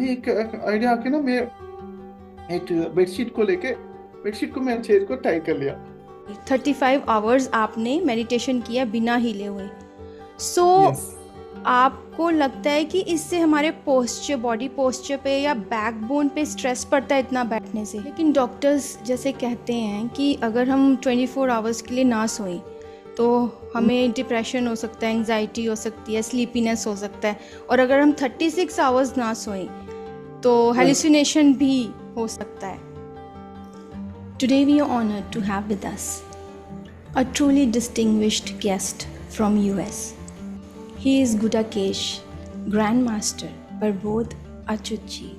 मैं एक आइडिया आके ना, मैं एक बेडशीट को लेके, बेडशीट को मेरे चेयर को टाई कर लिया। 35 आवर्स आपने मेडिटेशन किया बिना हिले हुए। So yes. आपको लगता है कि इससे हमारे पोस्चर, बॉडी पोस्चर पे या बैकबोन पे स्ट्रेस पड़ता है इतना बैठने से? लेकिन डॉक्टर्स जैसे कहते हैं कि अगर हम 24 आवर्स के लिए ना सोएं तो हमें डिप्रेशन हो सकता है, एंजाइटी हो सकती है, स्लीपीनेस हो सकता है, और अगर हम 36 आवर्स ना सोएं तो हेलुसिनेशन भी हो सकता है। Today we are honored to have with us a truly distinguished guest from US. He is Gudakesh, Grandmaster Prabodh Achyut जी।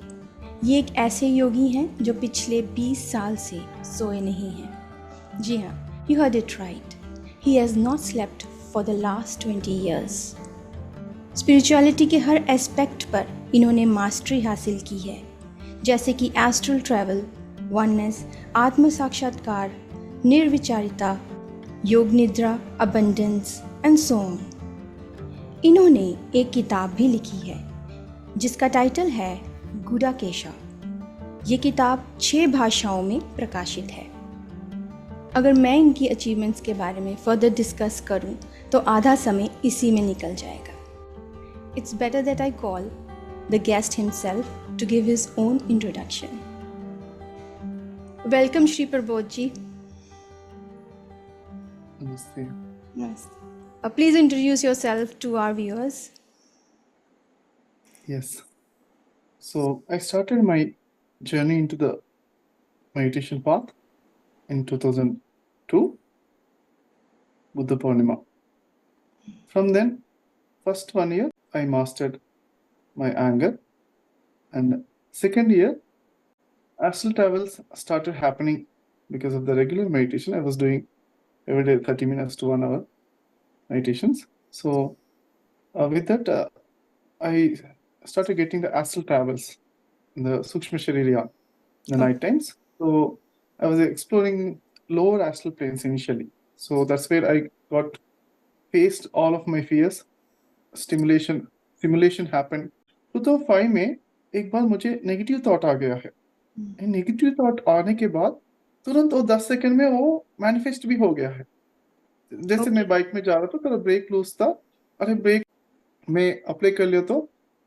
ये एक ऐसे योगी हैं जो पिछले 20 साल से सोए नहीं हैं। जी हाँ, you heard it right. He has not slept for the last 20 years. Spirituality के हर एस्पेक्ट पर इन्होंने मास्टरी हासिल की है, जैसे कि एस्ट्रल ट्रैवल, वननेस, आत्म साक्षात्कार, निर्विचारिता, योग निद्रा, अबंडेंस एंड सो ऑन। इन्होंने एक किताब भी लिखी है जिसका टाइटल है गुडाकेशा। ये किताब 6 भाषाओं में प्रकाशित है। अगर मैं इनकी अचीवमेंट्स के बारे में फर्दर डिस्कस करूं तो आधा समय इसी में निकल जाएगा। It's better that I call the guest himself to give his own introduction. Welcome Shri Prabodh ji. नमस्ते। Namaste. Please introduce yourself to our viewers. Yes. So I started my journey into the meditation path in 2002, Buddha Purnima. From then, first 1 year, I mastered my anger, and second year, astral travels started happening because of the regular meditation I was doing every day, 30 minutes to 1 hour meditations. So with that, I started getting the astral travels in the Sukshma Shaririya in the night times. So I was exploring lower astral planes initially. So that's where I got faced all of my fears. Simulation happened. 2005 में एक बार मुझे negative thought आ गया है। Negative thought आने के बाद तुरंत वो 10 सेकंड में वो मैनिफेस्ट भी हो गया है। जैसे मैं बाइक में जा रहा था तो ब्रेक लूज था, अरे ब्रेक में अप्लाई कर लिया तो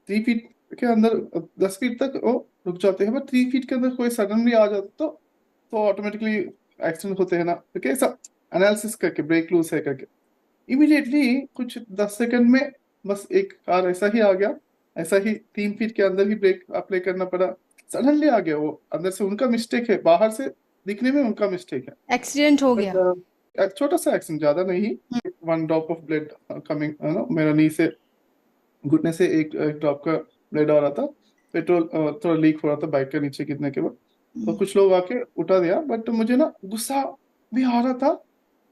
3 फीट के अंदर 10 फीट तक वो रुक जाते हैं, बट 3 फीट के अंदर कोई सडनली आ जाता तो ऑटोमेटिकली एक्सीडेंट होते हैं ना। तो कैसा एनालिसिस करके ब्रेक लूज है करके इमीडिएटली कुछ 10 सेकंड में बस एक कार ऐसा ही आ गया, ऐसा ही 3 फीट के अंदर ही ब्रेक अप्लाई करना पड़ा, सडनली आ गया। वो अंदर से उनका मिस्टेक है, बाहर से दिखने में उनका मिस्टेक है। एक्सीडेंट हो गया। छोटा सा एक्सीडेंट, ज्यादा नहीं। 1 ड्रॉप ऑफ ब्लड कमिंग, मेरा नी से, घुटने से एक ड्रॉप का ब्लड आ रहा था। पेट्रोल थोड़ा लीक हो रहा था बाइक के नीचे गिरने के बाद, तो कुछ लोग आके उठा दिया। बट मुझे ना गुस्सा भी आ रहा था,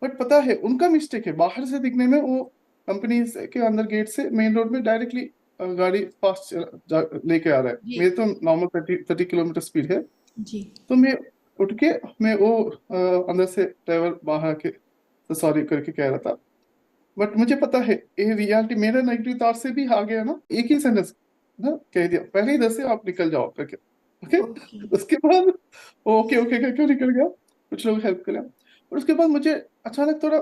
बट पता है उनका मिस्टेक है। बाहर से दिखने में वो कंपनी के अंदर गेट से मेन रोड में डायरेक्टली गाड़ी फास्ट लेके आ रहा है। जी। मेरे तो नॉर्मल 30 किलोमीटर स्पीड है। जी। तो मैं उठ के, मैं वो अंदर से ड्राइवर बाहर आके तो सॉरी करके कह रहा था। बट मुझे पता है ये रियलिटी मेरा नेगेटिव थॉट से भी आ गया ना, एक ही सेंटेंस ना कह दिया, पहले ही 10 से आप निकल जाओ करके। ओके। उसके बाद ओके ओके करके निकल गया, कुछ लोग हेल्प कर लिया। और उसके बाद मुझे अचानक थोड़ा,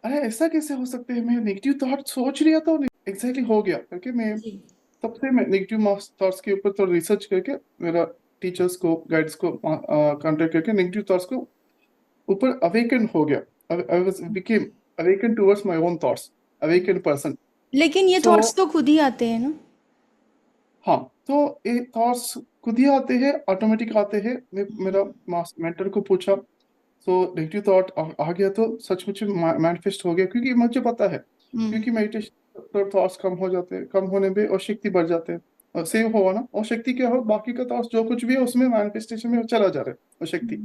अरे ऐसा कैसे हो सकते हैं, मैं नेगेटिव थॉट सोच लिया तो एग्जैक्टली हो गया करके मैं तब से मैं नेगेटिव थॉट्स के ऊपर थोड़ा रिसर्च करके, मेरा टीचर्स को, गाइड्स को कांटेक्ट करके नेगेटिव थॉट्स को ऊपर अवेकन हो गया। I was became awaken towards my own thoughts, awaken person. लेकिन ये सो थॉट्स तो खुद ही आते हैं ना? हाँ, तो ये थॉट्स खुद ही आते हैं, ऑटोमेटिक आते हैं। मेरा मेंटर को पूछा, तो नेगेटिव थॉट आ गया तो सचमुच मैनिफेस्ट हो गया, क्योंकि मुझे पता है, क्योंकि मेडिटेशन थॉट्स कम हो जाते हैं, कम होने पे और शक्ति बढ़ जाते हैं, और सेव हो ना, और शक्ति क्या हो, बाकी का थॉट्स जो कुछ भी है उसमें मैनिफेस्टेशन में चला जा रहा है वो शक्ति।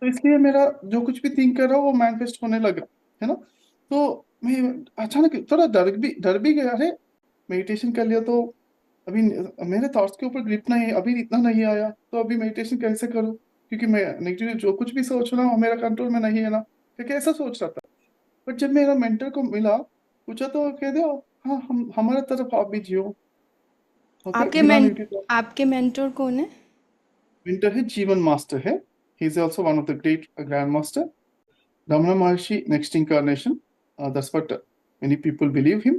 तो इसलिए मेरा जो कुछ भी थिंक कर रहा हूँ वो मैनिफेस्ट होने लगा, है ना। तो मैं अचानक थोड़ा डर भी गया, अरे मेडिटेशन कर लिया तो अभी मेरे थॉट्स के ऊपर ग्रिप नहीं, अभी इतना नहीं आया तो अभी मेडिटेशन कैसे करूँ, क्योंकि मैं नेगेटिव जो कुछ भी सोच रहा हूँ मेरा कंट्रोल में नहीं है ना, क्योंकि ऐसा सोच रहा था। बट जब मेरा मेंटर को मिला, पूछा तो कह दिया, हाँ हम हमारे तरफ आप भी जियो। ओके, बिना नेगेटिव थॉट। आपके मेंटर कौन है? विंटर है, जीवन मास्टर है। He is also one of the great grand master, Ramana Maharshi, next incarnation. That's what many people believe him,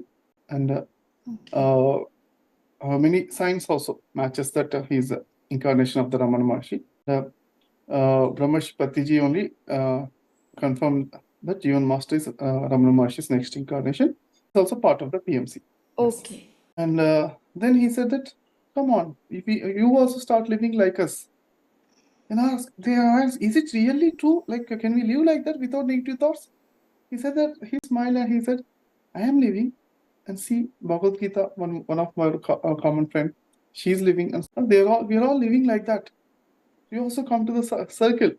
and okay. uh, many science also matches that he is the incarnation of the Ramana Maharshi. Brahmash Patiji only confirmed that Jivan Master is Ramana Maharshi's next incarnation. It's also part of the PMC. Yes. Okay. And then he said that, come on, if you also start living like us. And they asked, is it really true? Like, can we live like that without negative thoughts? He said that, he smiled and he said, I am living. And see, Bhagavad Gita, one of my common friend, she's living, and we're all living like that. We also come to the circle,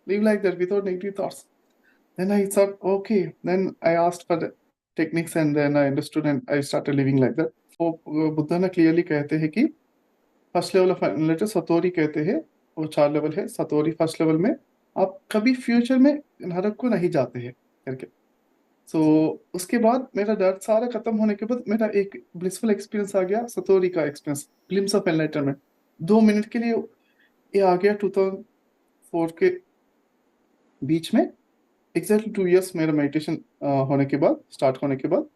live like that without negative thoughts. Then I thought, okay. Then I asked for the techniques, and then I understood, and I started living like that. So Buddha ने clearly कहते हैं कि first level of analytic सतोरी कहते हैं, वो 4 level है। सतोरी first level में आप कभी फ्यूचर में नरक को नहीं जाते हैं करके। सो उसके बाद मेरा डर सारा खत्म होने के बाद मेरा एक ब्लिसफुल एक्सपीरियंस आ गया, सतोरी का experience, glimpse of enlightenment. 2 minute के लिए ये आ गया 2004 के बीच में। एग्जैक्टली 2 इयर्स मेरा मेडिटेशन होने के बाद, स्टार्ट होने के बाद,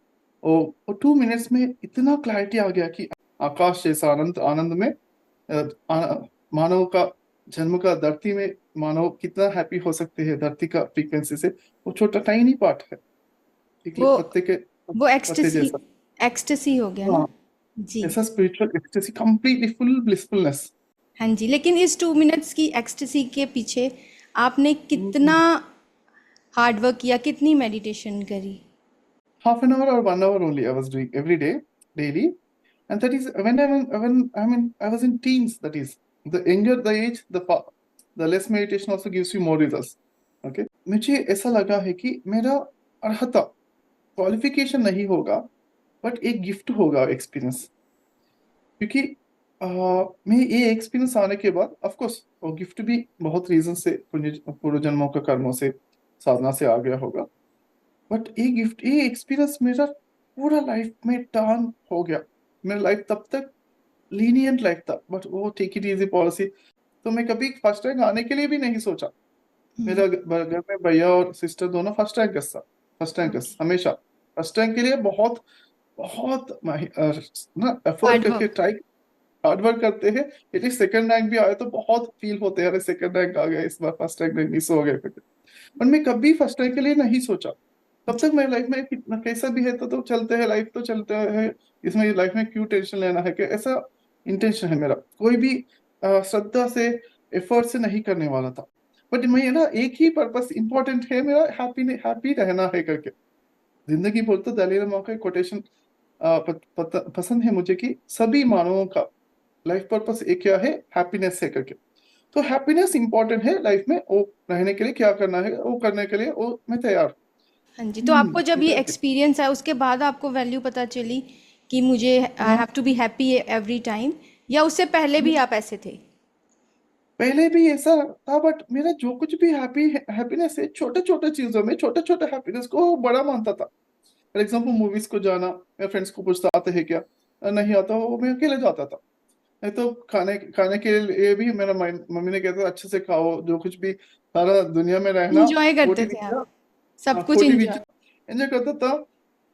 और 2 मिनट्स में इतना क्लैरिटी आ गया कि आकाश जैसा आनंद, आनंद में मानव का जन्म का धरती में मानव कितना हैप्पी हो सकते हैं धरती का फ्रीक्वेंसी से। वो छोटा टाइनी पार्ट है, वो पत्ते के वो पत्ते जैसा। एक्सटेसी हो गया ना? हाँ, जी। ऐसा spiritual ecstasy, completely full blissfulness. हाँ जी, लेकिन इस 2 मिनट्स की एक्सटेसी के पीछे आपने कितना हार्ड वर्क किया, कितनी मेडिटेशन करी? Half an hour or 1 hour only I was doing every day, daily. And that is when I was in teens. That is, the younger the age, the less meditation also gives you more results. Okay, मुझे ऐसा लगा है कि मेरा अर्हता, qualification नहीं होगा, but एक गिफ्ट होगा एक्सपीरियंस। क्योंकि मैं ये एक्सपीरियंस आने के बाद, ऑफ कोर्स वो गिफ्ट भी बहुत रीजन से, पूर्व जन्मों के कर्मों से, साधना से आ गया होगा, बट ये गिफ्ट, ये एक्सपीरियंस मेरा पूरा लाइफ में टर्न हो गया। मेरा लाइफ तब तक लीनियंट लाइफ था, बट वो टेक इट इजी पॉलिसी। तो मैं कभी फर्स्ट रैंक आने के लिए भी नहीं सोचा। मेरा घर में भैया और सिस्टर दोनों फर्स्ट रैंकर्स था, फर्स्ट रैंकर्स हमेशा। फर्स्ट रैंक के लिए बहुत बहुत ना एफर्ट करके ट्राई, हार्ड वर्क करते हैं। यदि सेकंड रैंक भी आए तो बहुत फील होते हैं, अरे सेकंड रैंक आ गया, इस बार फर्स्ट रैंक नहीं मिस हो गया करके। पर मैं कभी फर्स्ट रैंक के लिए नहीं सोचा। तब तक मेरी लाइफ में कितना कैसा भी है तो चलते हैं, लाइफ तो चलते है, इसमें लाइफ में क्यों टेंशन लेना है, कि ऐसा इंटेंशन है मेरा। कोई भी श्रद्धा से, एफर्ट से नहीं करने वाला था। बट मैं ना, एक ही पर्पस इंपॉर्टेंट है मेरा, हैप्पी रहना है करके। जिंदगी बोलते दलाई लामा का कोटेशन पसंद है मुझे, कि सभी मानवों का लाइफ पर्पस एक क्या है, हैप्पीनेस है करके। तो हैप्पीनेस इंपॉर्टेंट है लाइफ में, वो रहने के लिए क्या करना है वो करने के लिए वो मैं तैयार। हाँ जी, तो आपको जब ये एक्सपीरियंस आया उसके बाद आपको वैल्यू पता चली कि मुझे I have to be happy every time, या उससे पहले भी आप ऐसे थे? पहले भी ऐसा था, बट मेरा जो कुछ भी हैप्पीनेस है, छोटे छोटे चीजों में छोटे छोटे हैप्पीनेस को बड़ा मानता था। फॉर एग्जाम्पल, मूवीज को जाना, मैं फ्रेंड्स को पूछता आते हैं क्या, नहीं आता हो, मैं अकेले जाता था। नहीं तो खाने खाने के लिए भी मेरा मम्मी ने कहता था अच्छे से खाओ, जो कुछ भी सारा दुनिया में रहना, इंजॉय करते थे आप, सब कुछ इंजॉय। एंजॉय करता था।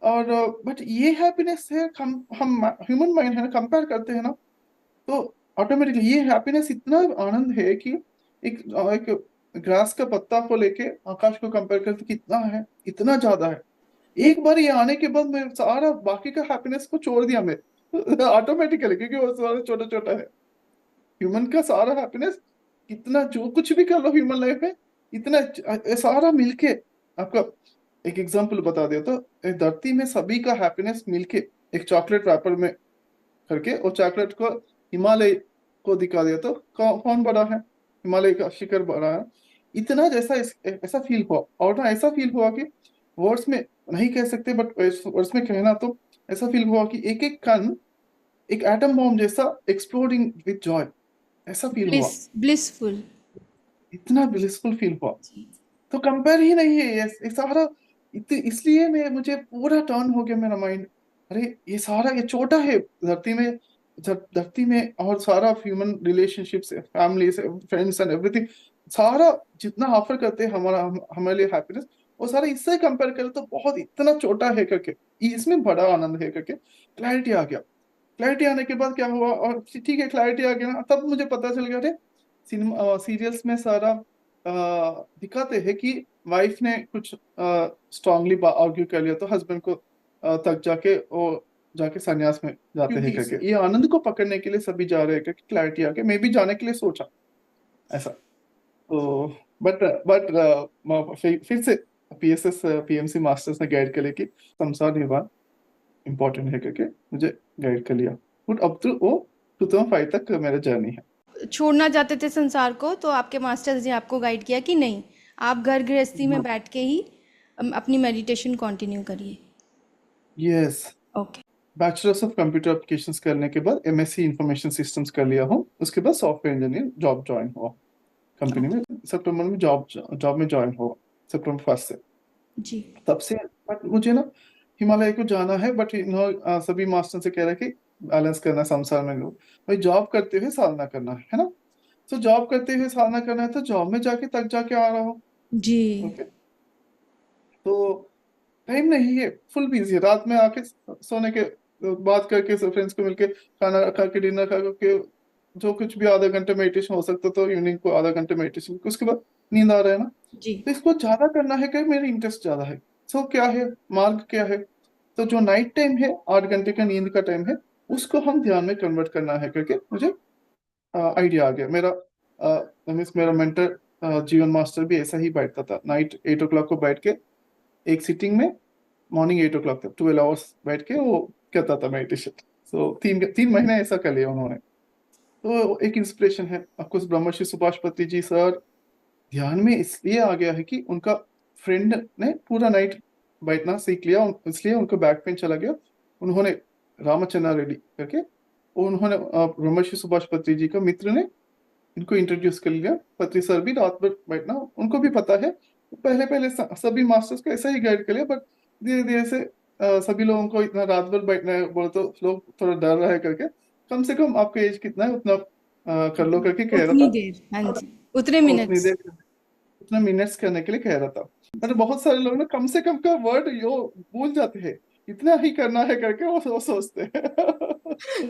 और बट ये हैप्पीनेस है, हम ह्यूमन माइंड है ना, कंपेयर करते हैं ना, तो ऑटोमेटिकली ये हैप्पीनेस इतना आनंद है कि एक ग्रास का पत्ता को लेके आकाश को कंपेयर करते कितना है, इतना ज्यादा है। एक बार ये आने के बाद मैं सारा बाकी का हैप्पीनेस को छोड़ दिया मैं ऑटोमेटिकली, क्योंकि वो सारा छोटा छोटा है। ह्यूमन का सारा हैप्पीनेस, इतना जो कुछ भी कर लो ह्यूमन लाइफ में, इतना सारा मिलके आपका। एक एग्जांपल बता दिया तो, धरती में सभी का हैप्पीनेस मिलके एक चॉकलेट रैपर में करके, और चॉकलेट को हिमालय को दिखा दिया तो कौन बड़ा है, हिमालय का शिखर बड़ा है। इतना जैसा ऐसा फील हुआ, और ना ऐसा फील हुआ कि वर्ड्स में नहीं कह सकते, बट वर्ड्स में कहना तो ऐसा फील हुआ कि एक एक कण एक एटम बॉम्ब जैसा एक्सप्लोडिंग विद जॉय, ऐसा फील हुआ। ब्लिसफुल, इतना ब्लिसफुल फील हुआ। तो कंपेयर ही नहीं है ये सारा। इसलिए मैं मुझे पूरा टर्न हो गया मेरा माइंड, अरे ये सारा ये छोटा है धरती में, धरती में और सारा human relationships, family, friends and everything, सारा जितना ऑफर करते हैं हमारे लिए हैप्पीनेस, वो सारा इससे कंपेयर करें तो बहुत इतना छोटा है करके, इसमें बड़ा आनंद है करके क्लैरिटी आ गया। क्लैरिटी आने के बाद क्या हुआ, और ठीक है क्लैरिटी आ गया ना, तब मुझे पता चल गया, अरे सिनेमा सीरियल्स में सारा दिखाते हैं कि वाइफ ने कुछ स्ट्रांगली आर्ग्यू कर लिया तो हस्बैंड को तक जाके वो जाके संन्यास में जाते हैं करके, ये आनंद को पकड़ने के लिए सभी जा रहे हैं करके क्लैरिटी आ गया। मैं भी जाने के लिए सोचा ऐसा। तो बट फिर से पीएसएस पीएमसी मास्टर्स ने गाइड कर लिया कि संसार निर्माण इम्पोर्टेंट है करके मुझे गाइड कर लिया। बट अब तो वो 2005 तक मेरा जर्नी है। छोड़ना चाहते थे संसार को, तो आपके मास्टर्स ने आपको गाइड किया कि नहीं, आप घर गृहस्थी में बैठ के ही अपनी मेडिटेशन कंटिन्यू करिए। Yes, okay. Bachelors of computer applications करने के बाद एमएससी इंफॉर्मेशन सिस्टम्स कर लिया हूँ। उसके बाद सॉफ्टवेयर इंजीनियर जॉब ज्वाइन हुआ कंपनी में, सितंबर में जॉब में ज्वाइन हुआ, सितंबर 1 से। जी। तब से बट मुझे ना हिमालय को जाना है, बट सभी मास्टर से कह रहे कि बैलेंस करना संसार में लो भाई, जॉब करते हुए साधना करना है ना। तो जॉब करते हुए साधना करना है तो जॉब में जाके तक जाके आ रहा हूँ। जी। ओके, तो टाइम नहीं है, फुल बिजी, रात में आके सोने के बात करके फ्रेंड्स को मिलके खाना खा के डिनर खा के जो कुछ भी आधा घंटे मेडिटेशन हो सकता तो इवनिंग को आधा घंटे मेडिटेशन, उसके बाद नींद आ रहा है ना। जी। तो इसको ज्यादा करना है कि मेरा इंटरेस्ट ज्यादा है। सो क्या है मार्ग क्या है, तो जो नाइट टाइम है 8 घंटे का नींद का टाइम है, उसको हम ध्यान में कन्वर्ट करना है करके मुझे आइडिया आ गया। मेरा मेंटर जीवन मास्टर भी ऐसा ही बैठता था, नाइट 8 o'clock को बैठ के एक सिटिंग में, मॉर्निंग 8 o'clock तक 12 hours बैठ के वो करता था मेडिटेशन। सो 3 महीने ऐसा कर लिया उन्होंने। तो एक इंस्पिरेशन है आपको, ब्रह्मर्षि सुभाष पत्री जी सर ध्यान में इसलिए आ गया है कि उनका फ्रेंड ने पूरा नाइट बैठना सीख लिया, इसलिए उनको बैक पेन चला गया। उन्होंने रामचंद्र रेड्डी करके, उन्होंने ब्रह्मर्षि सुभाष पत्री जी का मित्र ने इनको इंट्रोड्यूस कर लिया। पत्री सर भी रात भर बैठना उनको भी पता है, पहले पहले सभी मास्टर्स को ऐसा ही गाइड कर लिया, बट धीरे धीरे से सभी लोगों को इतना रात भर बैठना है बोले तो लोग थोड़ा डर रहा है करके, कम से कम आपका एज कितना है उतना कर लो करके कह रहा उतनी था। देर, हाँ जी, उतने उतनी मिनट्स। देर, उतना मिनट्स करने के लिए कह रहा था। मतलब बहुत सारे लोग ना कम से कम का वर्ड यो भूल जाते हैं, इतना ही करना है करके वो सोचते हैं।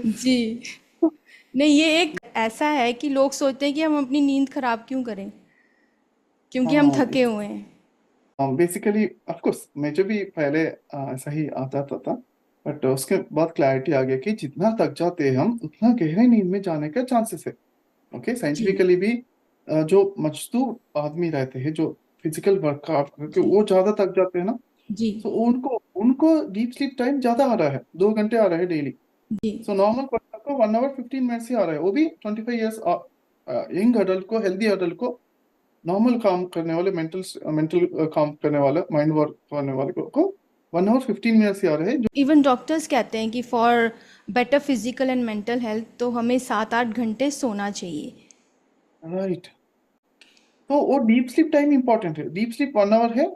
जी। नहीं, ये एक ऐसा है कि लोग सोचते हैं कि हम अपनी नींद खराब क्यों करें, क्योंकि हम हाँ, थके हुए हैं। बेसिकली ऑफ कोर्स मुझे भी पहले ऐसा ही आता था, बट उसके बाद क्लैरिटी आ गया कि जितना थक जाते हैं हम उतना गहरे नींद में जाने का चांसेस है। ओके, जी। साइंटिफिकली भी जो मजदूर आदमी रहते हैं जो फिजिकल वर्कआउट करके जी। वो ज्यादा थक जाते हैं ना, जी। तो उनको उनको डीप स्लीप टाइम ज्यादा आ रहा है, 2 घंटे आ रहा है डेली। जी। सो नॉर्मल पर्सन को 1 hour 15 minutes ही आ रहा है, वो भी 25 years यंग अडल्ट को, हेल्दी अडल्ट को, नॉर्मल काम करने वाले, मेंटल मेंटल काम करने वाले, माइंड वर्क करने वाले को 1 hour 15 minutes ही आ रहे हैं जो। इवन डॉक्टर्स कहते हैं कि for better physical and mental health तो हमें 7-8 घंटे सोना चाहिए। राइट, तो वो डीप स्लीप टाइम इंपॉर्टेंट है। डीप स्लीप 1 hour है,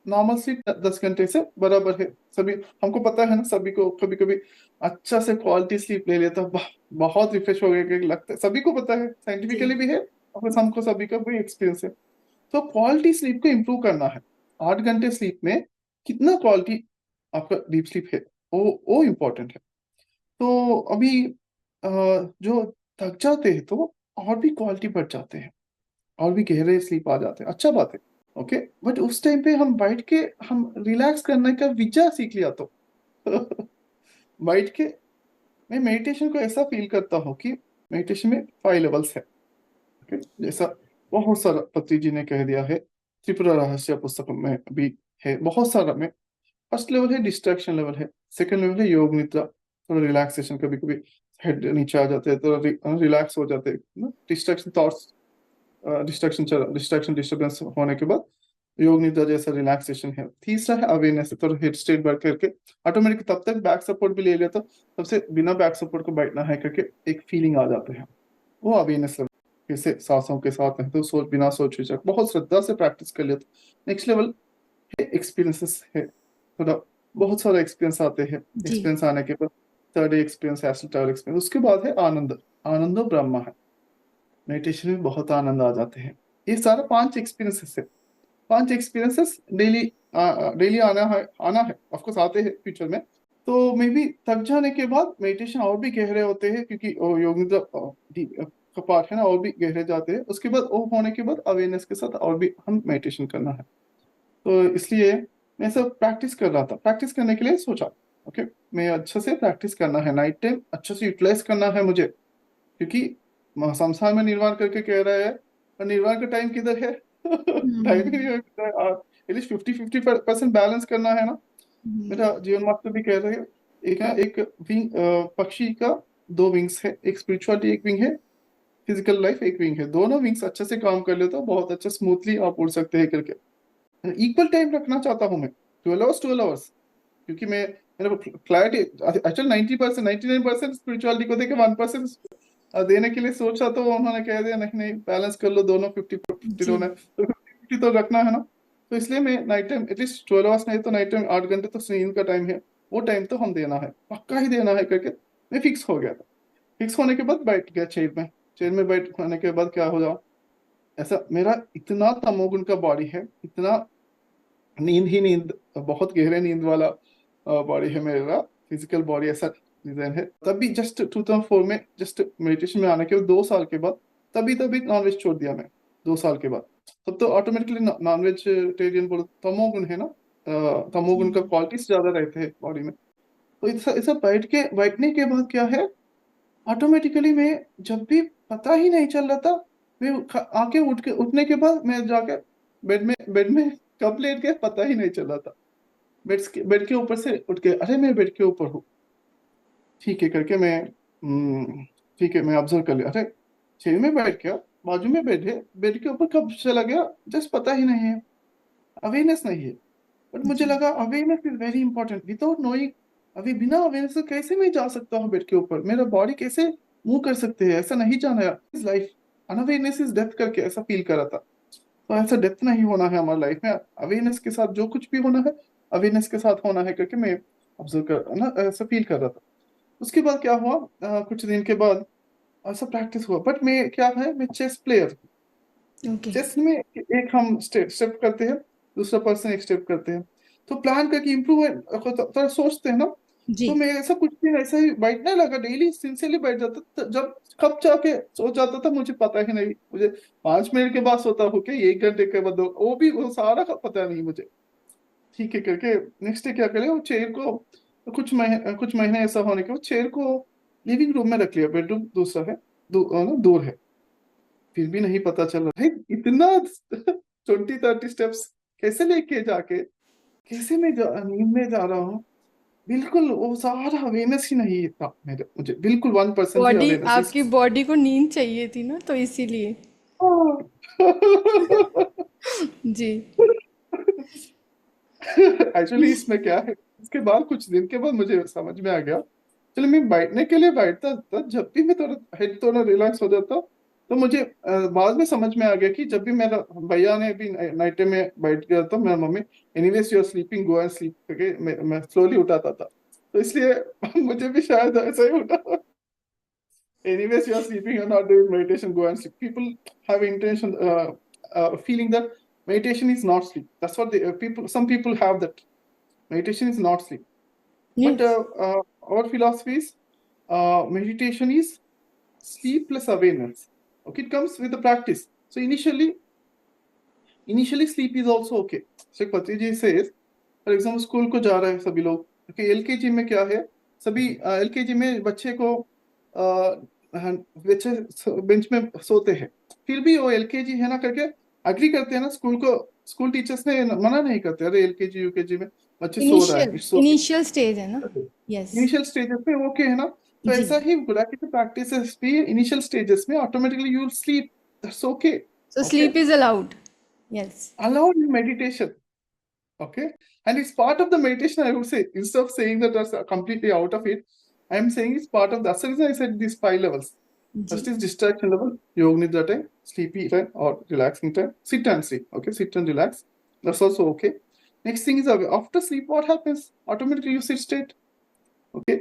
नॉर्मल स्लीप 10 घंटे से बराबर है। सभी हमको पता है ना, सभी को कभी कभी अच्छा से क्वालिटी स्लीप ले लेता बहुत रिफ्रेश हो गया लगता है, सभी को पता है, जी। साइंटिफिकली भी है और हमको सभी का भी एक्सपीरियंस है। तो क्वालिटी स्लीप को इम्प्रूव करना है, 8 घंटे स्लीप में कितना क्वालिटी आपका डीप स्लीप है, वो इम्पोर्टेंट है। तो अभी जो थक जाते हैं तो और भी क्वालिटी बढ़ जाते हैं, और भी गहरे स्लीप आ जाते हैं, अच्छा बात है। ओके, बट उस टाइम पे हम बैठ के हम रिलैक्स करने का विचार सीख लिया तो बैठ के मैं मेडिटेशन को ऐसा फील करता हूँ कि मेडिटेशन में 5 लेवल्स है। ओके, जैसा बहुत सारा पत्री जी ने कह दिया है, त्रिपुरा रहस्य पुस्तक में भी है बहुत सारा में। फर्स्ट लेवल है डिस्ट्रैक्शन लेवल है, सेकंड लेवल है योग निद्रा, थोड़ा रिलैक्सेशन, कभी कभी हेड नीचे आ जाते हैं तो रिलैक्स हो जाते हैं, डिस्ट्रैक्शन थॉट्स, डिस्ट्रैक्शन डिस्टर्बेंस होने के बाद योग निद्रा जैसा रिलैक्सेशन है। तीसरा है अवेयरनेस, तो हेड स्ट्रेट बैठ करके ऑटोमेटिक, तब तक बैक सपोर्ट भी ले लिया तो सबसे बिना बैक सपोर्ट को बैठना है करके एक फीलिंग आ जाते हैं, वो अवेयरनेस लेवल। जैसे सांसों के साथ नहीं तो सोच, बिना सोच विचार बहुत श्रद्धा से प्रैक्टिस कर लिया तो नेक्स्ट लेवल है एक्सपीरियंसेस है, थोड़ा बहुत सारा एक्सपीरियंस आते हैं। जी। एक्सपीरियंस आने के बाद थर्ड एक्सपीरियंस, थर्ड एक्सपीरियंस। उसके बाद है आनंद, आनंदो ब्रह्म है। मेडिटेशन में बहुत आनंद आ जाते हैं। ये सारा 5 एक्सपीरियंसेस है। 5 एक्सपीरियंसेस डेली डेली आना है, ऑफकोर्स आते हैं फ्यूचर में। तो मे बी थक जाने के बाद मेडिटेशन और भी गहरे होते हैं, क्योंकि योग निद्रा का पार्ट है ना, और भी गहरे जाते हैं। उसके बाद वो होने के बाद अवेयरनेस के साथ और भी हम मेडिटेशन करना है। तो इसलिए मैं सब प्रैक्टिस कर रहा था, प्रैक्टिस करने के लिए सोचा ओके मैं अच्छे से प्रैक्टिस करना है, नाइट टाइम अच्छे से यूटिलाइज करना है मुझे, क्योंकि संसार में निर्वाण करके कह रहा है, और निर्वाण का टाइम किधर है? टाइम ही नहीं है। एटलीस्ट 50-50% बैलेंस करना है ना। मेरा जीवन मास्टर भी कह रहे हैं, एक विंग, पक्षी का 2 विंग्स है, एक स्पिरिचुअलिटी एक विंग है, फिजिकल लाइफ एक विंग है। दोनों विंग्स अच्छे से काम कर ले तो बहुत अच्छा स्मूथली आप उड़ सकते हैं करके। इक्वल टाइम रखना चाहता हूँ मैं, 12 आवर्स, क्योंकि मैं मेरा क्लैरिटी एक्चुअल 90%, 99% स्पिरिचुअलिटी को देके 1% देने के लिए सोचा, तो उन्होंने कह दिया नहीं नहीं बैलेंस कर लो दोनों, 50-50 जी। दोनों, तो 50 तो रखना है ना। तो इसलिए मैं नाइट टाइम एटलीस्ट 12 आवर्स नहीं तो नाइट टाइम 8 घंटे तो नींद का टाइम है, वो टाइम तो हम देना है, पक्का ही देना है करके मैं फिक्स हो गया था। फिक्स होने के बाद बैठ गया चेयर में बैठ होने के बाद क्या हो जाओ, ऐसा मेरा इतना तमोगुण का बॉडी है, इतना नींद ही नींद, बहुत गहरे नींद वाला बॉडी है मेरा, फिजिकल बॉडी ऐसा डिजाइन है। तभी जस्ट 2004 में जस्ट मेडिटेशन में आने के 2 साल के बाद तभी तभी नॉनवेज छोड़ दिया मैं, 2 साल के बाद। तब तो ऑटोमेटिकली नॉन वेजिटेरियन बोलो, तमोगुण है ना, तमोगुण का क्वालिटीज ज्यादा रहते हैं बॉडी में। तो ऐसा ऐसा बैठने के बाद क्या है, ऑटोमेटिकली मैं जब भी पता ही नहीं चल रहा था, मैं आके उठने के बाद मैं जाके बेड में कब लेट गया पता ही नहीं चला था। बेड के ऊपर से उठ के, अरे मैं बेड के ऊपर हूँ, ठीक है करके मैं ठीक है मैं ऑब्जर्व कर लिया, अरे चेयर में बैठ गया, बाजू में बेड है, बेड के ऊपर कब चला गया जस्ट पता ही नहीं है, अवेयरनेस नहीं है। बट मुझे जी। लगा awareness is very important, without knowing अभी बिना अवेयरनेस से कैसे मैं जा सकता हूँ बेड के ऊपर, मेरा बॉडी कैसे मूव कर सकते हैं, ऐसा नहीं जाना is life, unawareness is death करके ऐसा फील करा था। तो ऐसा डेथ नहीं होना है हमारी लाइफ में, अवेयरनेस के साथ जो कुछ भी होना है अवेयरनेस के साथ होना है करके मैं ऑब्जर्व कर ना ऐसा फील कर रहा था। उसके बाद क्या हुआ, कुछ दिन के बाद ऐसा प्रैक्टिस हुआ, बट मैं क्या है, मैं चेस प्लेयर। ओके। चेस में एक हम स्टेप करते हैं, दूसरा पर्सन एक स्टेप करते हैं, तो प्लान करके इम्प्रूवमेंट थोड़ा सोचते हैं ना। जी। तो मैं ऐसा कुछ दिन ऐसा ही बैठने लगा, डेली सिंसियरली बैठ जाता था, जब कब जाके सो जाता था मुझे पता ही नहीं, मुझे 5 मिनट के बाद सोता हूँ क्या, 1 घंटे के बाद वो भी वो सारा का पता नहीं मुझे। ठीक है करके नेक्स्ट डे क्या करे, वो चेयर को कुछ महीने ऐसा होने के बाद चेयर को लिविंग रूम में रख लिया, बेडरूम दूसरा है, दूर है, फिर भी नहीं पता चल रहा है इतना 20-30 स्टेप्स कैसे लेके जाके कैसे मैं नींद में जा रहा हूँ, बिल्कुल वो सारा अवेयरनेस ही नहीं था मेरे, मुझे बिल्कुल 1% भी बॉडी, अवेयरनेस आपकी बॉडी को नींद चाहिए थी ना, तो इसीलिए। जी। एक्चुअली इसमें क्या है, इसके बाद कुछ दिन के बाद मुझे समझ में आ गया, चलो मैं बैठने के लिए बैठता था, जब भी मैं थोड़ा हेड थोड़ा रिलैक्स हो जाता, तो मुझे बाद में समझ में आ गया कि जब भी मेरा भैया ने भी नाइट में बैठ गया तो मेरा mummy anyways you are sleeping go and sleep करके मैं स्लोली उठाता था, तो इसलिए मुझे भी शायद ऐसा ही उठा। Anyways, you are sleeping, you're not doing meditation, go and sleep. People have intention, feeling that meditation is not sleep. That's what some people have that. Meditation is not sleep. But yes. our philosophy is meditation is sleep plus awareness. Okay, it comes with the practice. So initially sleep is also okay. Sheikh Patriji says, for example school को जा रहे हैं सभी लोग, LKG में क्या है, सभी एलकेजी में बच्चे को बच्चे बेंच में सोते हैं, फिर भी वो एलकेजी है ना करके अग्री करते हैं ना, स्कूल टीचर्स ने मना नहीं करते, अरे एलकेजी यूकेजी में बच्चे सो रहा है, इनिशियल इट्स इनिशियल स्टेज है ना। ओके। यस। इनिशियल स्टेजेस में ओके है ना, तो जी। ऐसा ही गुड़ा की प्रैक्टिस भी इनिशियल स्टेजेस में automatically you will sleep, that's okay. So okay, sleep is allowed. Yes. Allowed in meditation. Okay, and it's part of the meditation, I would say, instead of saying that that's completely out of it, I am saying it's part of the, that's the reason I said these 5 levels. जी। First is distraction level, yoga nidra time, sleepy time or relaxing time, sit and sleep. Okay, sit and relax, that's also okay. Next thing is after sleep what happens, automatically you sit straight. Okay,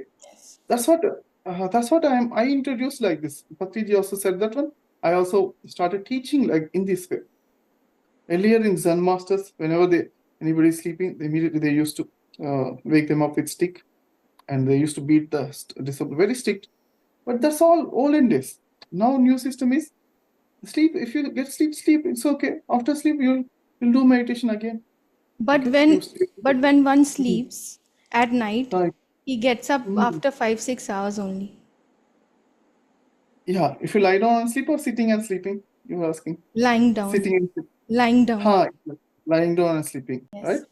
that's what I introduced like this. Patriji also said that one. I also started teaching like in this way. Earlier in Zen masters, whenever anybody is sleeping, immediately they used to wake them up with stick, and they used to beat the discipline very strict. But that's all in this. Now new system is sleep. If you get sleep, it's okay. After sleep, you'll do meditation again. But Okay, when you sleep. but when one sleeps at night, Right. he gets up Mm. after 5-6 hours only. Yeah, if you lie down and sleep or sitting and sleeping, you were asking. Lying down. Sitting and sleep. Lying down. Ha, lying down and sleeping, Yes. right?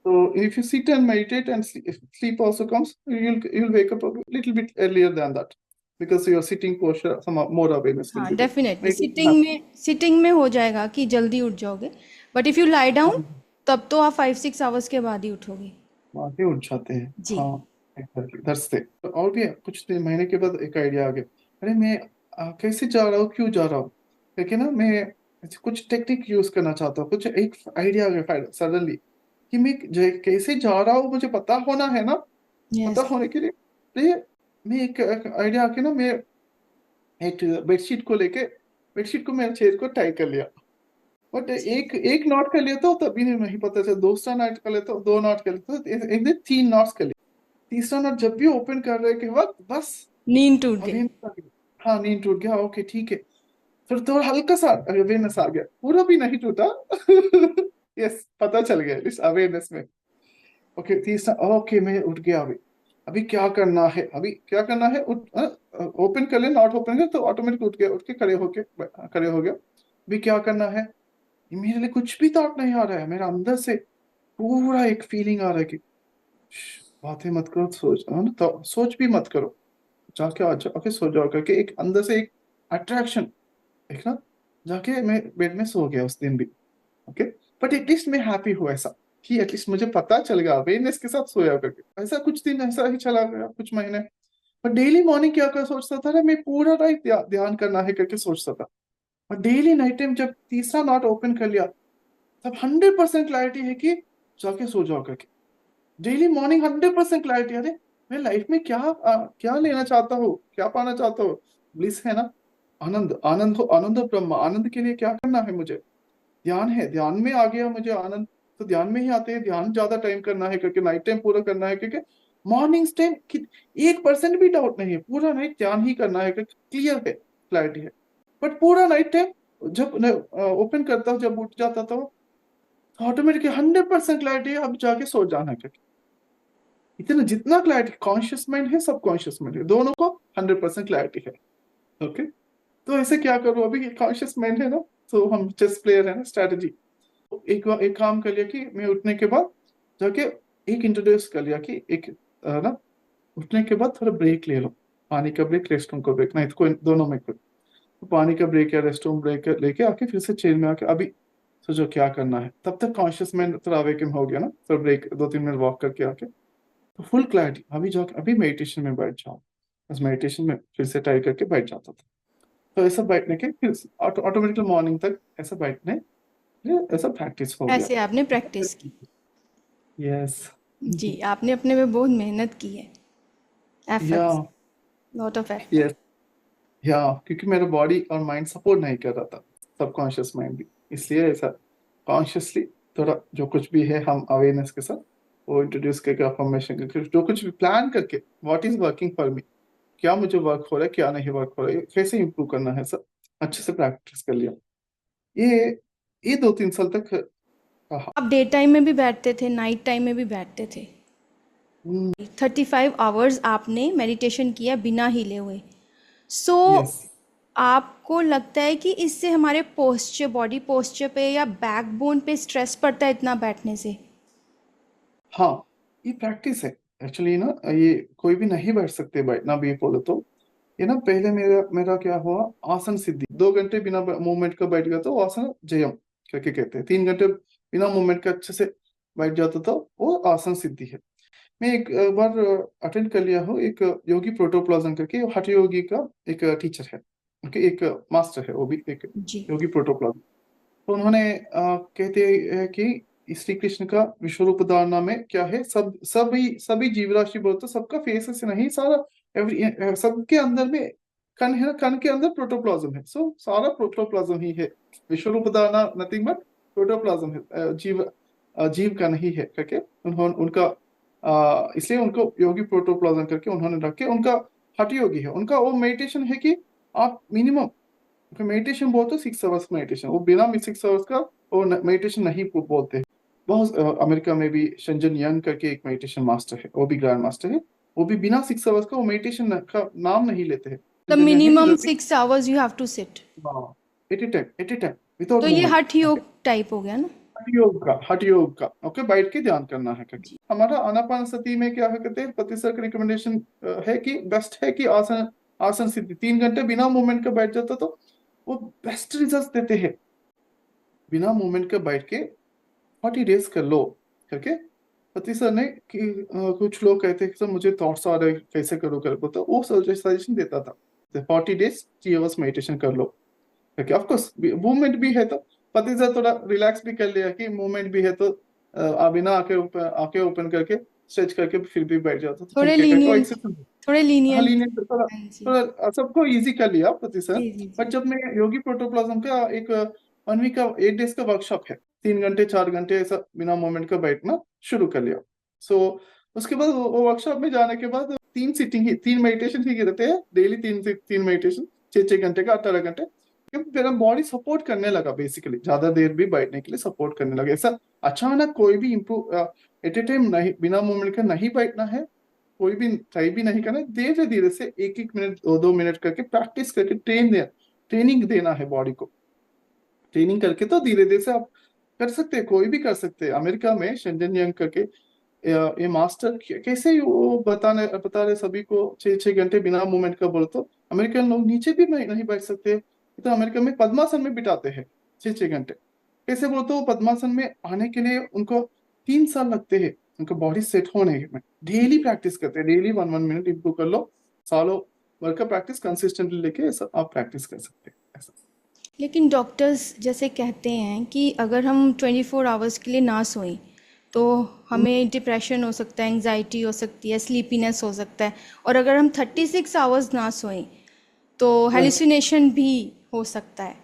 So if you sit and meditate and sleep, if sleep also comes, you'll wake up a little bit earlier than that because your sitting posture, some more awareness will हाँ be there. Definitely Meditation sitting में हो जाएगा कि जल्दी उठ जाओगे, but if you lie down happens. तब तो आप 5-6 आवर्स के बाद ही उठोगे। आगे उठ जाते हैं। जी। हाँ, exactly. That's it. और भी है, कुछ दिन महीने के बाद एक आइडिया आ गया, अरे मैं कैसे जा रहा हूँ, क्यों जा रहा हूँ, लेकिन ना मैं कुछ टेक्निक यूज करना चाहता हूँ, कुछ एक आइडिया आ गया सडनली कि मैं कैसे जा रहा हूँ, मुझे पता होना है ना। यस। पता होने के लिए मैं एक आइडिया आके ना, मैं एक बेडशीट को मेरे चेयर को टाई कर लिया, बट एक नॉट कर लिया तो तभी नहीं पता चला, दूसरा नॉट कर लेता, 2 नॉट कर लेता, एक दिन 3 नॉट्स कर लिया, तीसरा नॉट जब भी ओपन कर रहे के वक्त बस नींद टूट गई। अवेयरनेस आ गया। हाँ, नींद टूट गया, ओके ठीक है, फिर थोड़ा हल्का सा अवेयरनेस आ गया, पूरा भी नहीं टूटा। यस, पता चल गया इस अवेयरनेस में। ओके, तीसरा, ओके मैं उठ गया, अभी क्या करना है, ओपन कर ले, नॉट ओपन कर तो ऑटोमेटिक उठ के खड़े हो गया, अभी क्या करना है। इमीडिएटली कुछ भी थॉट नहीं आ रहा है, मेरा अंदर से पूरा एक फीलिंग आ रहा है कि बातें मत करो, तो सोच भी मत करो, जाके आ जाओ, सो जाओ करके एक अंदर से एक अट्रैक्शन, एक ना, जाके मैं बेड में सो गया उस दिन भी। ओके, बट एटलीस्ट मैं हैप्पी हुआ, ऐसा कि एटलीस्ट मुझे पता चल गया, अवेयरनेस के साथ सोया करके। ऐसा कुछ दिन ऐसा ही चला गया, कुछ महीने। पर डेली मॉर्निंग क्या कर सोचता था ना, मैं पूरा नाइट ध्यान करना है करके सोचता था, और डेली नाइट टाइम जब तीसरा नॉट ओपन कर लिया तब 100% क्लैरिटी है कि जाके सो जाओ करके। डेली मॉर्निंग 100% क्लैरिटी, अरे मैं लाइफ में क्या लेना चाहता हूँ, क्या पाना चाहता हूँ, ब्लिस है ना, आनंद, आनंद ब्रह्म, आनंद के लिए क्या करना है मुझे, ध्यान है, ध्यान में आ गया मुझे आनंद, तो ध्यान में ही आते हैं, ध्यान ज्यादा टाइम करना है करके, नाइट टाइम पूरा करना है क्योंकि मॉर्निंग टाइम 1% भी डाउट नहीं है, पूरा नाइट ध्यान ही करना है, क्लियर है, क्लैरिटी है। बट पूरा नाइट टाइम जब ओपन करता हूँ, जब उठ जाता था, ऑटोमेटिकली 100% क्लैरिटी है, अब जाके सो जाना है करके। इतना जितना क्लैरिटी, कॉन्शियस माइंड है, सब कॉन्शियस माइंड है, दोनों को 100% क्लैरिटी है। ओके, तो ऐसे क्या करूं, अभी कॉन्शियस माइंड है ना, तो हम चेस प्लेयर है ना, स्ट्रेटेजी, एक काम कर लिया कि मैं उठने के बाद जाके एक इंट्रोड्यूस कर लिया कि एक ना, उठने के बाद थोड़ा ब्रेक ले लो, पानी का ब्रेक, रेस्ट रूम का ब्रेक, नहीं तो कोई दोनों में कोई, तो पानी का ब्रेक या रेस्ट रूम ब्रेक लेके आके फिर से चेयर में आके अभी सोचो क्या करना है, तब तक कॉन्शियस माइंड थोड़ा अवेकन हो गया ना, तो ब्रेक 2-3 मिनट वॉक करके आके, तो फुल क्लैरिटी, अभी जाके अभी मेडिटेशन में बैठ जाओ, बस मेडिटेशन में फिर से ट्राई करके बैठ जाता था। तो ऐसा बैठने के फिर ऑटोमेटिकली मॉर्निंग तक ऐसा बैठने, ऐसा प्रैक्टिस हो गया। ऐसे आपने प्रैक्टिस की। यस, जी, आपने अपने में बहुत मेहनत की है, या efforts, lot of effort. Yes, या क्योंकि मेरा बॉडी और माइंड सपोर्ट नहीं कर रहा था, सबकॉन्शियस माइंड भी, इसलिए ऐसा कॉन्शियसली थोड़ा जो कुछ भी है हम अवेयरनेस के साथ वो इंट्रोड्यूस करके, अफर्मेशन करके, जो कुछ भी प्लान करके, what is working for me, क्या मुझे वर्क हो रहा है, क्या नहीं वर्क हो रहा है, कैसे इंप्रूव करना है, सब अच्छे से प्रैक्टिस कर लिया। ये ये 2-3 साल तक रहा। आप डे टाइम में भी बैठते थे, नाइट टाइम में भी बैठते थे। 35 आवर्स आपने मेडिटेशन किया बिना हिले हुए। सो यस, आपको लगता है कि इससे हमारे पोस्चर, बॉडी पोस्चर पे या बैकबोन पे स्ट्रेस पड़ता है इतना बैठने से? हाँ, ये प्रैक्टिस है एक्चुअली ना, ये कोई भी नहीं बैठ सकते बैठना भी बोले तो, ये ना पहले मेरा मेरा क्या हुआ, आसन सिद्धि 2 घंटे बिना मूवमेंट का बैठ गया तो आसन जयम करके कहते हैं, 3 घंटे बिना मूवमेंट का अच्छे से बैठ जाता था, वो आसन सिद्धि है। मैं एक बार अटेंड कर लिया हूँ, एक योगी प्रोटोप्लाज्म करके, हठ योगी का एक टीचर है, ओके, एक मास्टर है, वो भी एक जी। योगी प्रोटोप्लाज्म। तो उन्होंने कहते हैं कि श्री कृष्ण का विश्व रूप धारणा में क्या है, सभी जीवराशि बोलते तो सबका फेसेस नहीं, सारा सबके अंदर में कण है ना, कण के अंदर प्रोटोप्लाज्म है, सो सारा प्रोटोप्लाज्म ही है। विश्व रूप धारणा नथिंग बट प्रोटोप्लाज्म है, जीव का नहीं है करके उन्होंने उनका इसलिए उनको योगी प्रोटोप्लाज्म करके उन्होंने रखे। उनका हठ योगी है, उनका वो मेडिटेशन है कि आप मिनिमम मेडिटेशन बोलते 6 आवर्स मेडिटेशन, वो बिना 6 आवर्स का वो मेडिटेशन नहीं बोलते। बहुत अमेरिका में भी शंजन यंग करके एक मेडिटेशन मास्टर है, वो भी ग्रैंड मास्टर है, वो भी बिना 6 आवर्स का वो मेडिटेशन का नाम नहीं लेते हैं। The शंजन यंग है minimum जिधर भी 6 hours you have to sit. At a time without तो ये मूवमेंट। हठ योग टाइप हो गया ना। हठ योग का ओके, बैठ के ध्यान करना है करके। जी। हमारा आनापानसति में क्या है कहते हैं, पति सर का रिकमेंडेशन है कि बेस्ट है कि आसन आसन सिद्धि 3 घंटे बिना मूवमेंट का बैठ जाता तो वो बेस्ट रिजल्ट देते हैं। बिना मूवमेंट का बैठ के 40 days कर लो करके पति सर ने कि कुछ लोग कहते हैं कि सर मुझे थॉट्स आ रहे हैं, कैसे करो कर, तो वो सजेशन देता था 40 days 3 hours मेडिटेशन कर लो करके। ऑफकोर्स मूवमेंट भी है तो पति सर थोड़ा रिलैक्स भी कर लिया कि मूवमेंट भी है तो बिना आंखें ओपन करके स्ट्रेच करके फिर भी बैठ जाता तो थोड़े ठीक है करके। और लीनियंट, एक्सरसाइज थोड़े हाँ लीनियंट। लीनियंट थोड़ा हाँ जी। थोड़ा सबको इजी कर लिया पति सर। जी जी बट जी। जब मैं योगी प्रोटोप्लाज्म का एक 1 वीक का 8 days का वर्कशॉप है, 3 घंटे 4 घंटे ऐसा बिना मूवमेंट का बैठना शुरू कर लिया। सो उसके बाद वो वर्कशॉप में जाने के बाद 3 मेडिटेशन ही रहते हैं डेली, 3 मेडिटेशन 6 6 घंटे का 18 घंटे। क्योंकि मेरा बॉडी सपोर्ट करने लगा, बेसिकली ज्यादा देर भी बैठने के लिए सपोर्ट करने लगा। ऐसा अचानक कोई भी इम्प्रूव एट ए टाइम नहीं, बिना मूवमेंट का नहीं बैठना है, कोई भी ट्राई भी नहीं करना, धीरे धीरे से 1 1 मिनट 2 2 मिनट करके प्रैक्टिस करके ट्रेनिंग देना है बॉडी को। ट्रेनिंग करके तो धीरे धीरे से आप कर सकते हैं, कोई भी कर सकते हैं। अमेरिका में शंजन यंग करके ये मास्टर कैसे वो बता रहे सभी को 6 6 घंटे बिना मूवमेंट का बोले तो अमेरिकन लोग नीचे भी नहीं बैठ सकते। तो अमेरिका में पद्मासन में बिताते हैं 6 6 घंटे। कैसे बोलते हो, पद्मासन में आने के लिए उनको 3 साल लगते हैं, उनका बॉडी सेट होने में। डेली प्रैक्टिस करते हैं, डेली 1 1 मिनट इम्प्रूव कर लो, सालों भर का प्रैक्टिस कंसिस्टेंटली लेके ऐसा आप प्रैक्टिस कर सकते हैं ऐसा। लेकिन डॉक्टर्स जैसे कहते हैं कि अगर हम 24 आवर्स के लिए ना सोएं तो हमें डिप्रेशन हो सकता है, एंजाइटी हो सकती है, स्लीपीनेस हो सकता है, और अगर हम 36 आवर्स ना सोएं तो हेलुसिनेशन भी हो सकता है।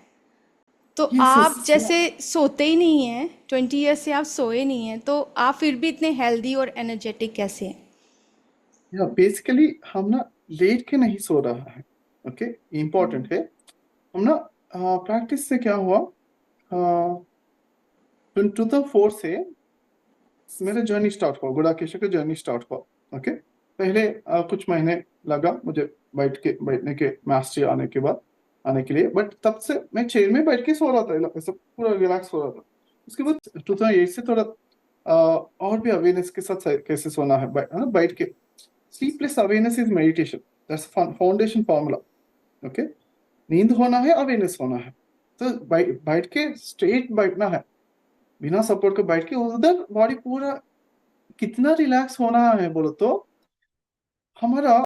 तो यस आप यस जैसे सोते ही नहीं हैं, 20 ईयर्स से आप सोए नहीं हैं, तो आप फिर भी इतने हेल्दी और एनर्जेटिक कैसे हैं? या बेसिकली हम ना लेट के नहीं सो रहा है, ओके इम्पोर्टेंट है। हम ना प्रैक्टिस से क्या हुआ, 2004 से मेरा जर्नी स्टार्ट हुआ, गुड़ाकेश का जर्नी स्टार्ट हुआ। ओके पहले कुछ महीने लगा मुझे बैठने के मास्टरी आने के लिए, बट तब से मैं चेयर में बैठ के सो रहा था, ऐसा पूरा रिलैक्स हो रहा था। उसके बाद 2008 से थोड़ा और भी अवेयरनेस के साथ कैसे सोना है बैठ के। Sleepless awareness is meditation, that's foundation formula. Okay नींद होना है, अवेयरनेस होना है, तो बैठ के स्ट्रेट बैठना है बिना सपोर्ट के बैठ के, उधर बॉडी पूरा कितना रिलैक्स होना है बोलो तो। हमारा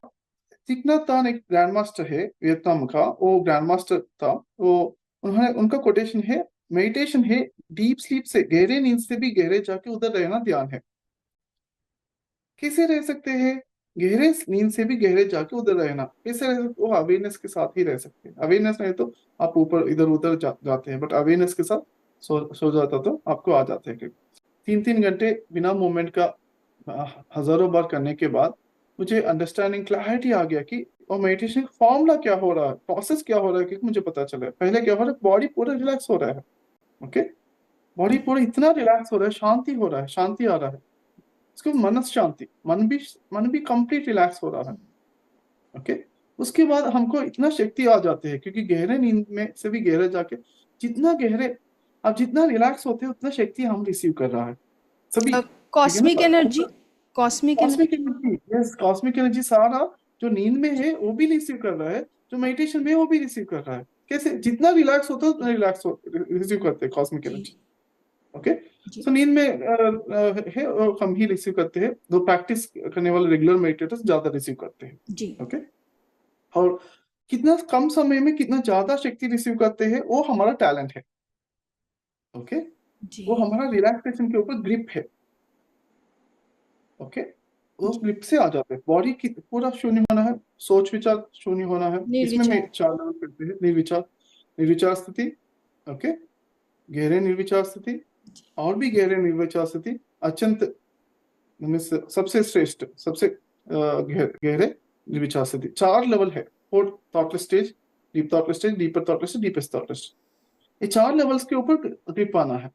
जितना था, एक ग्रैंड मास्टर है वियतनाम का, वो ग्रैंड मास्टर था, वो उन्होंने उनका कोटेशन है, मेडिटेशन है डीप स्लीप से, गहरे नींद से भी गहरे जाके उधर रहना ध्यान है। कैसे रह सकते हैं गहरे नींद से भी गहरे जाके उधर रहना, कैसे रह सकते, वो अवेयरनेस के साथ ही रह सकते हैं। अवेयरनेस नहीं तो आप ऊपर इधर उधर जाते हैं, बट अवेयरनेस के साथ सो जाता तो आपको आ जाते हैं। 3 3 घंटे बिना मूवमेंट का हजारों बार करने के बाद मुझे अंडरस्टैंडिंग क्लैरिटी आ गया कि और मेडिटेशन फॉर्मूला क्या हो रहा है, प्रोसेस क्या हो रहा है, कि मुझे पता चला है। पहले क्या हो रहा है, बॉडी पूरा रिलैक्स हो रहा है, ओके बॉडी पूरा इतना रिलैक्स हो रहा है, शांति हो रहा है, शांति आ रहा है, उसको मनस शांति, मन भी कंप्लीट रिलैक्स हो रहा है। ओके उसके बाद हमको इतना शक्ति आ जाते हैं, क्योंकि गहरे नींद में से भी गहरे जाके जितना गहरे आप जितना रिलैक्स होते हैं उतना शक्ति हम रिसीव कर रहा है सभी, ठीक है कॉस्मिक ना। Energy, cosmic cosmic energy. Energy, yes cosmic energy सारा जो नींद में है वो भी रिसीव कर रहा है, जो मेडिटेशन में है वो भी रिसीव कर रहा है। कैसे, जितना रिलैक्स होता है उतना रिसीव करते हैं कॉस्मिक जी एनर्जी। ओके जी सो नींद में है हम ही रिसीव करते हैं, जो प्रैक्टिस करने वाले रेगुलर मेडिटेटर्स ज्यादा रिसीव करते हैं। जी। ओके और कितना कम समय में कितना ज्यादा शक्ति रिसीव करते हैं वो हमारा टैलेंट है। ओके जी। वो हमारा रिलैक्सेशन के ऊपर ग्रिप है। ओके, उस ग्रिप से आ जाते हैं। बॉडी की पूरा शून्य होना है, सोच विचार शून्य होना है। इसमें मैं निर्विचार। 4 लेवल करते हैं। निर्विचार, निर्विचार स्थिति, ओके, गहरे निर्विचार स्थिति, और भी गहरे निर्विचार स्थिति, अत्यंत सबसे श्रेष्ठ, सबसे गहरे निर्विचार स्थिति। 4 लेवल है। Fourth thoughtless stage, deep thoughtless stage, deeper thoughtless stage, deepest thoughtless. ये 4 लेवल्स के ऊपर ग्रिप आना है।